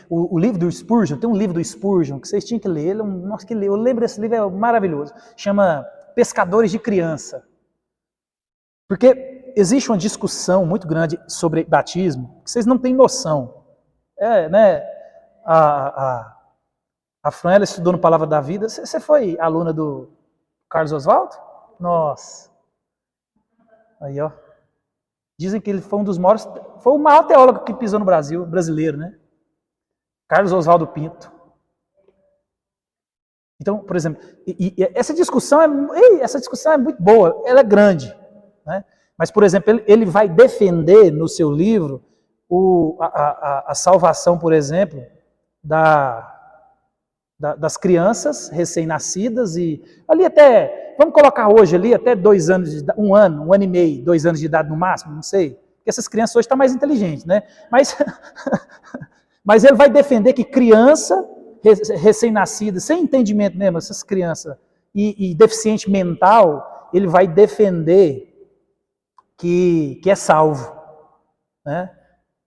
O livro do Spurgeon, tem um livro do Spurgeon que vocês tinham que ler, eu lembro desse livro, é maravilhoso, chama Pescadores de Criança. Porque existe uma discussão muito grande sobre batismo, que vocês não têm noção. Né? A Fran, ela estudou no Palavra da Vida. Você foi aluna do Carlos Oswaldo? Nossa. Aí, ó. Dizem que ele foi um dos maiores... Foi o maior teólogo que pisou no Brasil, brasileiro, né? Carlos Oswaldo Pinto. Então, por exemplo, essa discussão é muito boa, ela é grande, né? Mas, por exemplo, ele vai defender no seu livro a salvação, por exemplo, das crianças recém-nascidas e ali até, vamos colocar hoje ali, até 2 anos, um ano e meio, 2 anos de idade no máximo, não sei, porque essas crianças hoje estão mais inteligentes, né? Mas ele vai defender que criança recém-nascida, sem entendimento mesmo, essas crianças, e deficiente mental, ele vai defender que é salvo, né?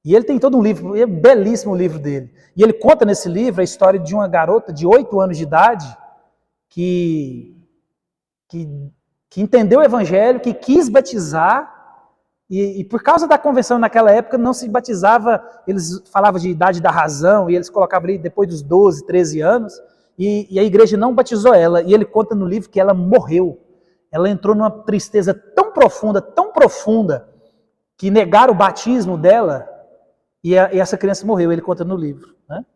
E ele tem todo um livro, é belíssimo o livro dele. E ele conta nesse livro a história de uma garota de 8 anos de idade que entendeu o evangelho, que quis batizar, e por causa da convenção naquela época não se batizava, eles falavam de idade da razão, e eles colocavam ali depois dos 12, 13 anos, e a igreja não batizou ela. E ele conta no livro que ela morreu. Ela entrou numa tristeza tão profunda, que negaram o batismo dela, e essa criança morreu, ele conta no livro, né?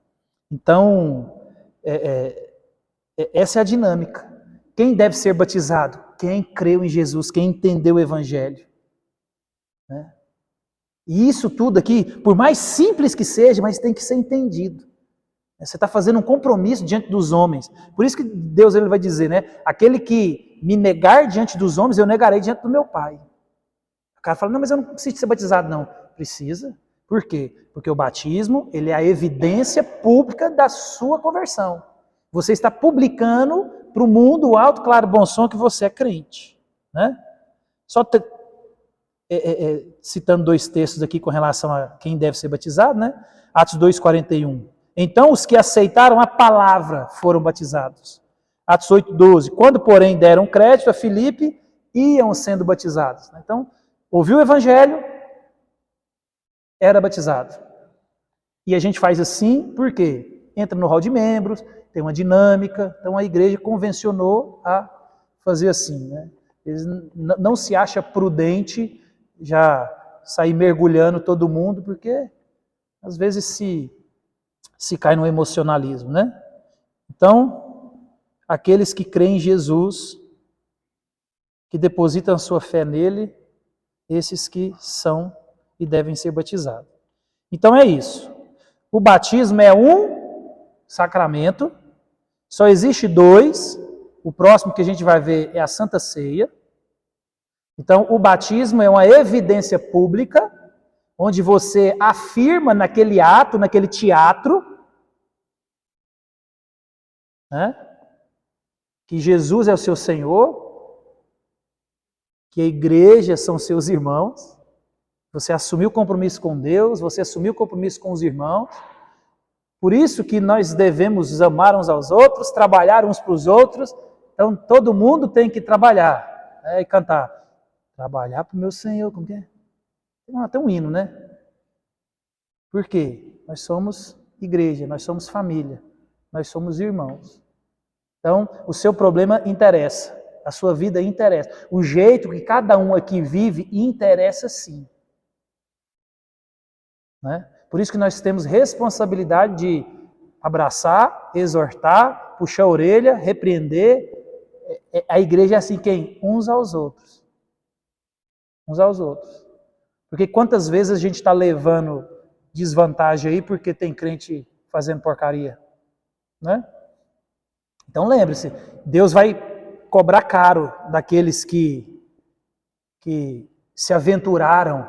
Então, essa é a dinâmica. Quem deve ser batizado? Quem creu em Jesus, quem entendeu o evangelho, né? E isso tudo aqui, por mais simples que seja, mas tem que ser entendido. Você está fazendo um compromisso diante dos homens. Por isso que Deus ele vai dizer, né? Aquele que me negar diante dos homens, eu negarei diante do meu Pai. O cara fala, não, mas eu não preciso ser batizado. Não, precisa. Por quê? Porque o batismo, ele é a evidência pública da sua conversão. Você está publicando para o mundo o alto, claro, bom som que você é crente, né? Só citando 2 textos aqui com relação a quem deve ser batizado, né? Atos 2:41. Então os que aceitaram a palavra foram batizados. Atos 8:12. Quando, porém, deram crédito a Filipe, iam sendo batizados. Então, ouviu o evangelho, era batizado. E a gente faz assim, por quê? Entra no hall de membros, tem uma dinâmica, então a igreja convencionou a fazer assim, né? Eles não se acha prudente já sair mergulhando todo mundo, porque às vezes se cai no emocionalismo, né? Então, aqueles que creem em Jesus que depositam sua fé nele, esses que são e devem ser batizados. Então é isso. O batismo é um sacramento, só existe dois. O próximo que a gente vai ver é a Santa Ceia. Então, o batismo é uma evidência pública, onde você afirma naquele ato, naquele teatro, né, que Jesus é o seu Senhor, que a igreja são seus irmãos. Você assumiu o compromisso com Deus, você assumiu o compromisso com os irmãos. Por isso que nós devemos amar uns aos outros, trabalhar uns para os outros. Então, todo mundo tem que trabalhar, né, e cantar. Trabalhar para o meu Senhor, como que é? Tem um hino, né? Por quê? Nós somos igreja, nós somos família, nós somos irmãos. Então, o seu problema interessa, a sua vida interessa. O jeito que cada um aqui vive interessa sim. Né? Por isso que nós temos responsabilidade de abraçar, exortar, puxar a orelha, repreender. A igreja é assim, quem? Uns aos outros. Uns aos outros. Porque quantas vezes a gente está levando desvantagem aí porque tem crente fazendo porcaria? Né? Então lembre-se, Deus vai cobrar caro daqueles que se aventuraram,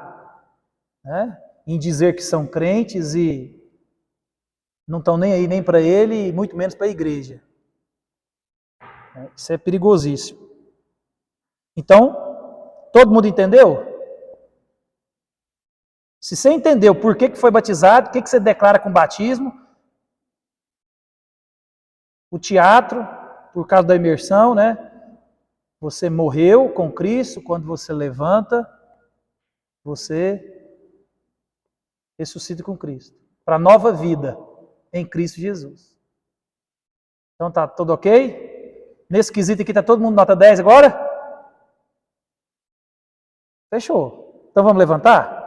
né, em dizer que são crentes e não estão nem aí nem para ele e muito menos para a igreja. Isso é perigosíssimo. Então, todo mundo entendeu? Se você entendeu por que foi batizado, o que você declara com o batismo, o teatro, por causa da imersão, né? Você morreu com Cristo, quando você levanta, você ressuscita com Cristo. Para nova vida em Cristo Jesus. Então tá tudo ok? Nesse quesito aqui tá todo mundo nota 10 agora? Fechou. Então vamos levantar?